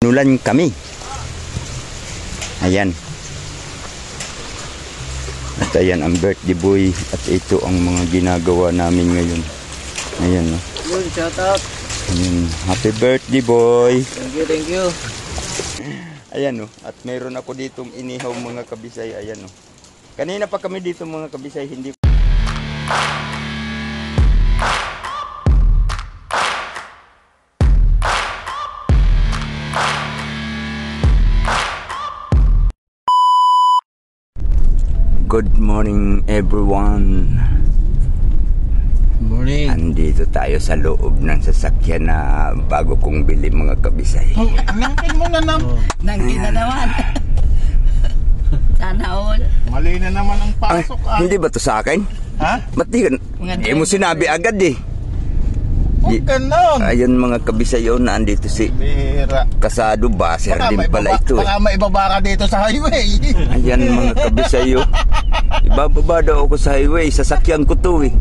Nulan kami. Ayan. At ayan ang birthday boy. At ito ang mga ginagawa namin ngayon. Ayan. Yun, shout out. Ayan. Happy birthday boy. Thank you, thank you. Ayan o. At mayroon ako ditong inihaw mga kabisay. Ayan o. Kanina pa kami dito mga kabisay. Hindi. Good morning everyone. Morning. Andito tayo sa loob ng sasakyan na bago kong bili mga kabisay. Oh, nangkin mo na naman. Nangkin na naman. Sana all. Mali na naman ang pasok. Hindi ba to sa akin? Ha? Ba't di mo sinabi agad eh? Huwag ka nun. Ayun mga kabisay yun na andito si Bira. Kasado Baser din pala ito eh. Baka maibaba ka dito sa highway. Ayan mga kabisay yun. Ibababa daw ako sa highway. Sasakyan ko to eh.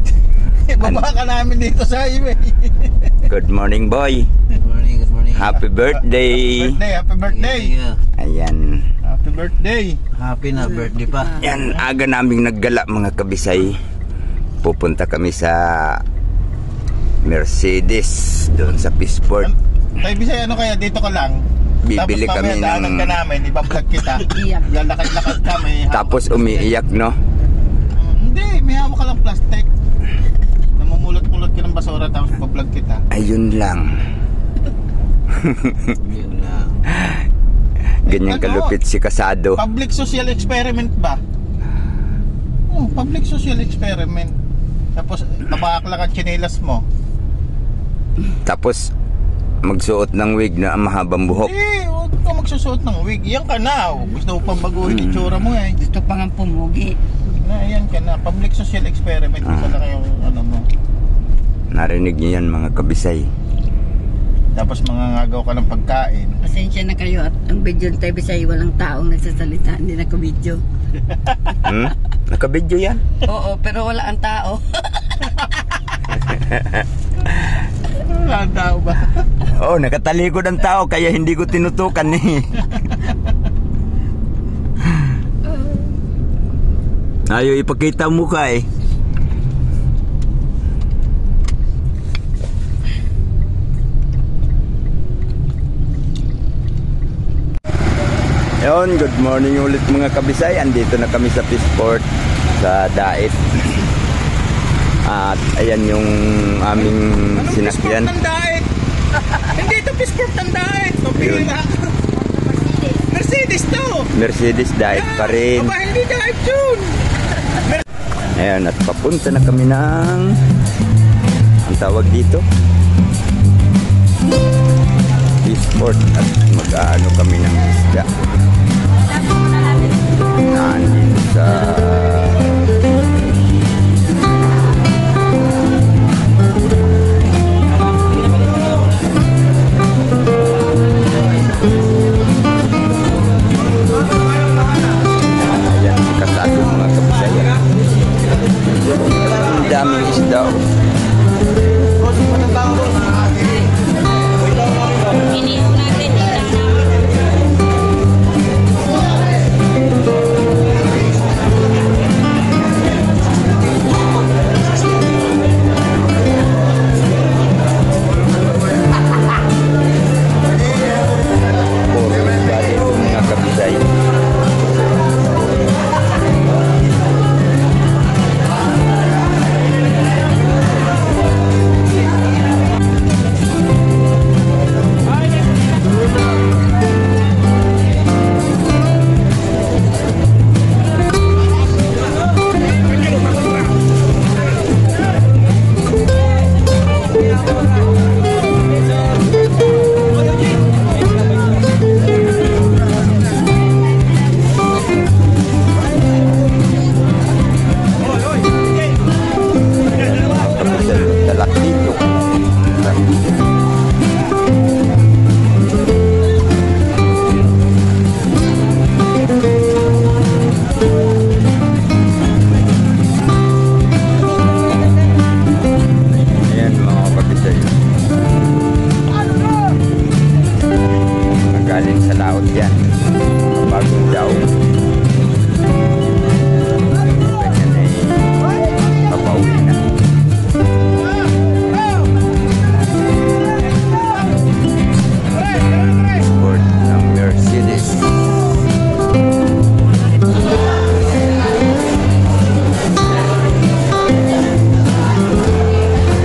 Ibaba ka namin dito sa highway. Good morning boy. Good morning, good morning. Happy birthday. Happy birthday. Ayan. Happy birthday. Happy na birthday pa. Yan, aga naming naggala mga kabisay. Pupunta kami sa Mercedes doon sa Peaceport. Tay Bisay, ano kaya dito ka lang? Bibili tapos kami daanan ng... ka namin, iba-vlog kita. Iyak. Lalakad-lakad kami. Tapos umiiyak no? Hindi, may hawak ka lang plastic. Namumulot-mulot ka ng basura tapos iba-vlog kita. Ayun lang. Yun lang. Ganyan kalupit si Kasado. Public social experiment ba? Oh, public social experiment. Tapos tabakla ka tsinelas mo. Tapos magsuot ng wig na mahabang buhok. Eh, huwag ka magsusuot ng wig. Yan ka na. Gusto mo pang baguhin itsura mo eh. Gusto pa nga pumugi. Na, yan ka na. Public social experiment. Isa lang yung ano mo. Narinig niyo yan mga kabisay. Tapos mangangagaw ka ng pagkain. Pasensya na kayo at ang video ng TV sa walang taong nagsasalita. Hindi naka-video. Nakabidyo yan? Oo, pero wala ang tao. Wala ang tao ba? Oo, nakatalikod ang tao kaya hindi ko tinutukan eh. Ayaw ipakita ang mukha eh. Yon, good morning ulit mga kabisay. Andito na kami sa Peaceport sa Daet. At ayan yung aming sinakyan. Peaceport ng Daet. Hindi ito Peaceport ng Daet. Pabira. Mercedes to. Mercedes Daet pa rin. Aba, hindi Daet yun. Ayan, at papunta na kami ng ang tawag dito Peaceport at mag-aano kami ng isda. Nandito sa ayan, Kasado mga kabisayan. Ang daming isda. Inihaw natin. galing sa laot yan. Bagong daw. Ganyan ay papauwi na. Sport ng Mercedes.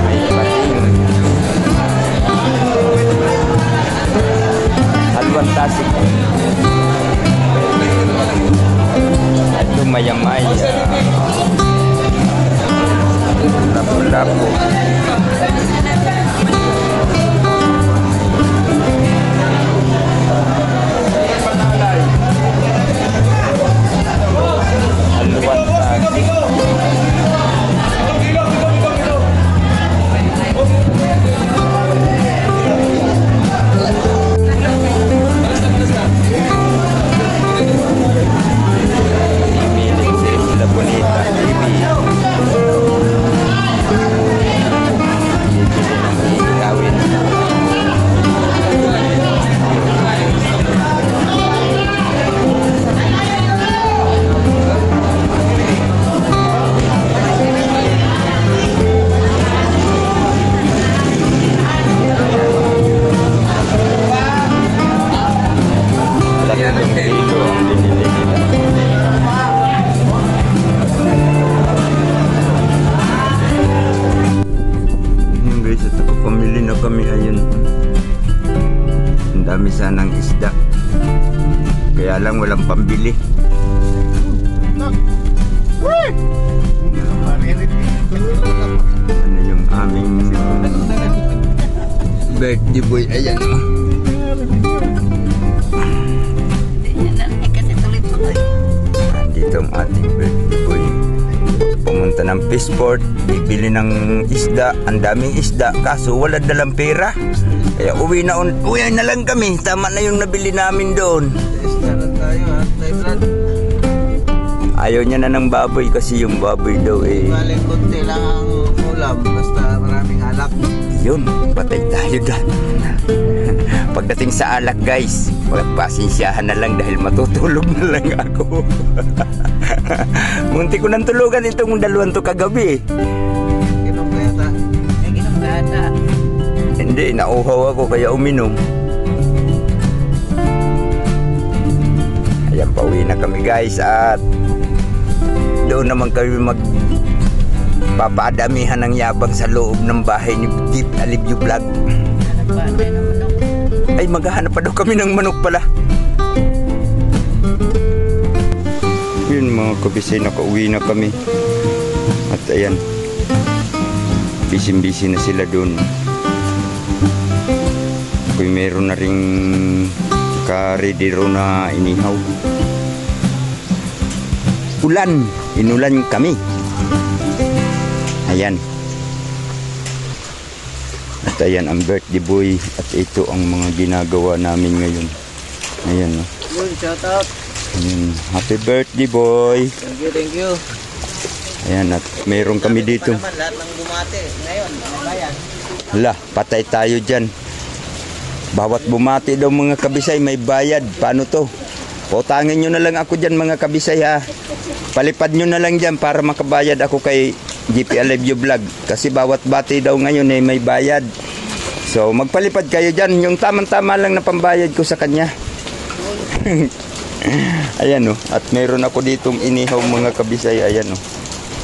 May pating. Halwan tasik. At lumayamay. Lapo-lapo. Halwan tasik. La Bonita, baby. Gawin. Talagang dito ang binili nila. Ayun guys, at pamili na kami. Ayun, ang dami sanang isda, kaya lang walang pambili. Ano yung aming birthday boy? Ayan. Kasi tuloy-tuloy. Andito ang ating birthday boy. Pumunta ng Fishport, bibili ng isda. Ang daming isda, kaso wala dalang pera. Kaya uwi na lang kami. Tama na yung nabili namin doon. Ayaw niya na ng baboy kasi yung baboy daw eh. Galing konti lang ang ulam, basta maraming alak. Yun, patay tayo dyan. Pagdating sa alak guys, pasensyahan na lang dahil matutulog na lang ako. Munti ko nang tulugan itong dalawang to kagabi. Inom ka yata? May ginom ka ata. Hindi, nauhaw ako kaya uminom. Ayan, pauwi na kami guys at doon naman kami magpapadamihan ng yabang sa loob ng bahay ni Jeep Alibyo Vlog. Nagpaantay ng manok. Ay, maghahanap pa daw kami ng manok pala. Yun mga kabisay, nakauwi na kami. At ayan, busy na sila doon. Ako'y meron na ring karidero na inihaw. Inulan kami. Ayan. At ayan ang birthday boy. At ito ang mga ginagawa namin ngayon. Ayan, no? Shout out. Ayan. Happy birthday boy. Thank you. Ayan, at mayroon kami dito. Lahat ng bumati ngayon, bayan. Hala, patay tayo dyan. Bawat bumati daw mga kabisay may bayad. Paano to? Pautangin nyo na lang ako dyan mga kabisay ha. Palipad nyo na lang dyan para makabayad ako kay GP Alivyo Vlog. Kasi bawat bati daw ngayon eh may bayad. So magpalipad kayo dyan. Yung tamang-tama lang na pambayad ko sa kanya. Ayan o. At meron ako ditong inihaw mga kabisay. Ayan o.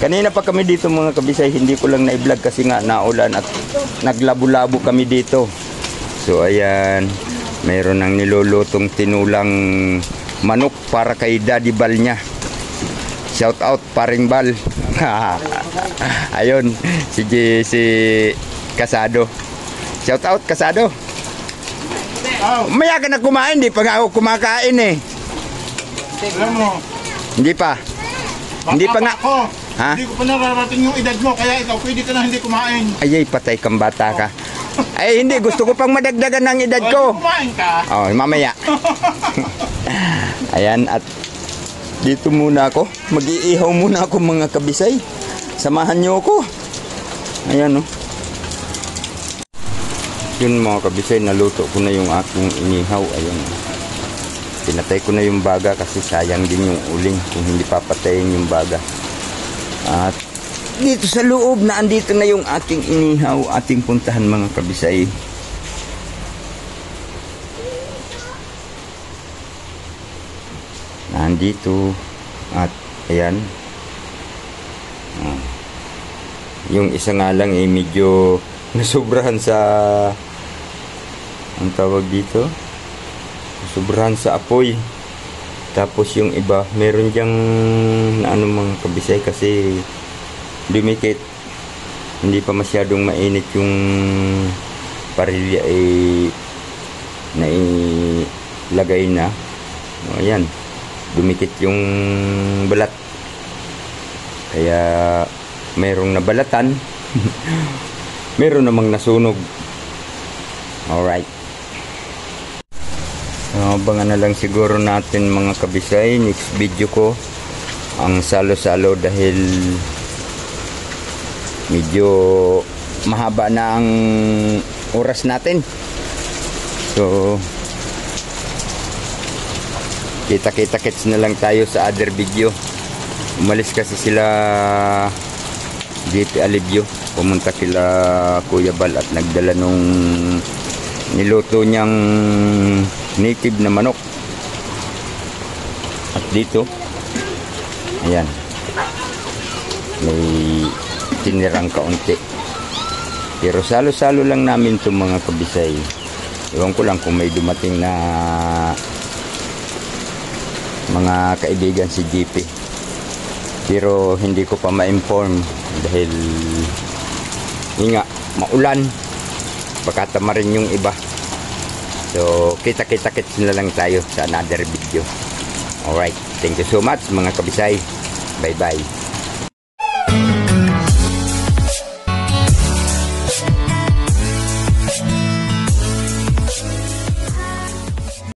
Kanina pa kami dito mga kabisay. Hindi ko lang na-vlog kasi nga naulan at naglabo-labo kami dito. So ayan. Meron ng nilulutong tinulang manok para kay Daddy Bal niya. Shout out paring Bal. Ayun, si Kasado. Shout out Kasado. Maya ka na kumain, di pa nga ako kumakain eh. Alam mo, Hindi pa. Hindi pa nga. ako. Ha? Hindi ko pa nararating yung edad mo, kaya ikaw pwede ka na hindi kumain. Ay, patay kang bata ka. Ay, hindi. Gusto ko pang madagdagan ng edad ko. Kumain ka. Oh, mamaya. Ayan, at dito muna ako. Mag-iihaw muna ako mga kabisay. Samahan nyo ako. Ayan, oh. Yun mga kabisay, naluto ko na yung aking inihaw. Ayan. Pinatay ko na yung baga kasi sayang din yung uling kung hindi papatayin yung baga. At dito sa loob na andito na yung aking inihaw, ating puntahan mga kabisay. Nandito at ayan. Yung isa nga lang medyo nasubrahan sa ang tawag dito, nasubrahan sa apoy. Tapos yung iba meron diyang ano mga kabisay kasi dumikit, hindi pa masyadong mainit yung parilya nailagay na. Ayan, dumikit yung balat kaya merong nabalatan. Meron namang nasunog. Alright, abangan na lang siguro natin mga kabisay next video ko ang salo-salo dahil medyo mahaba na ang oras natin. So kita-kits na lang tayo sa other video. Umalis kasi sila JP Alivio, pumunta sila Kuya Bal at nagdala nung niluto niyang native na manok. At dito ayan, may tinirang kaunti, pero salo-salo lang namin itong mga kabisay. Ewan ko lang kung may dumating na mga kaibigan si JP, pero hindi ko pa ma-inform dahil nga maulan, baka tamarin yung iba. So kita-kits na lang tayo sa another video. Alright, thank you so much mga kabisay. Bye bye.